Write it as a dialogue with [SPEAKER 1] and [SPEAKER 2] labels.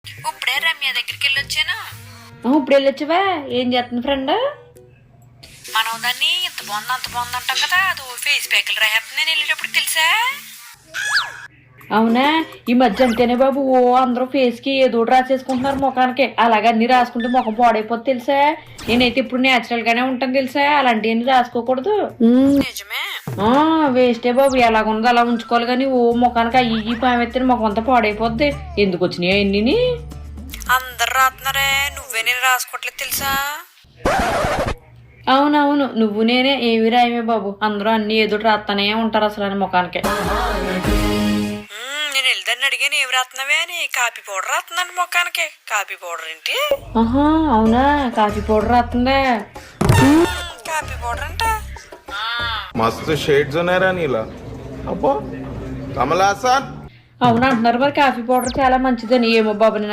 [SPEAKER 1] ఇప్పుడే రమ్య దగ్గరికి వెళ్ళొచ్చాను.
[SPEAKER 2] ఇప్పుడు వెళ్ళొచ్చావా? ఏం చేస్తుంది ఫ్రెండ్?
[SPEAKER 1] మనం దాన్ని ఇంత బాగుంది అంత బాగుంది అంటాం కదా, అది ఫేస్ ప్యాక్లు రాసేస్తుంది నేను వెళ్ళేటప్పుడు తెలుసా.
[SPEAKER 2] అవునా? ఈ మధ్య అంతేనే బాబు, అందరూ ఫేస్ కి ఏదో రాసేసుకుంటున్నారు ముఖానికి. అలాగే అన్ని రాసుకుంటే ముఖం పాడైపోతుంది తెలుసా. నేనైతే ఇప్పుడు నేచురల్ గానే ఉంటాను తెలుసా, అలాంటివన్నీ రాసుకోకూడదు.
[SPEAKER 1] నిజమే.
[SPEAKER 2] వేస్టే బాబు, ఎలాగుందో అలా ఉంచుకోవాలి కానీ ముఖానికి అయ్యి పామెత్తే ముఖం అంతా పాడైపోద్ది. ఎందుకు వచ్చినాయి అన్ని?
[SPEAKER 1] అందరు రాస్తున్నారే, నువ్వే నేను రాసుకోవట్లేదు తెలుసా.
[SPEAKER 2] అవునవును, నువ్వు నేనే ఏమి రాయమే బాబు, అందరూ అన్ని ఏదో రాస్తానే ఉంటారు అసలు అని ముఖానికి.
[SPEAKER 1] నేను వెళ్ళదాన్ని అడిగాను ఏమి రాస్తున్నావే అని. కాఫీ పౌడర్ రాస్తున్నాను ముఖానికి. కాఫీ పౌడర్ ఏంటి?
[SPEAKER 2] ఆహా, అవునా? కాఫీ పౌడర్ రాస్తుందా?
[SPEAKER 1] కాఫీ పౌడర్ అంట.
[SPEAKER 3] మస్తు షేడ్స్ ఉన్నాయరా నీలా. అబ్బో కమలాసన్.
[SPEAKER 2] అవును అంటున్నారు మరి, కాఫీ పౌడర్ చాలా మంచిదని. ఏమో బాబు నేను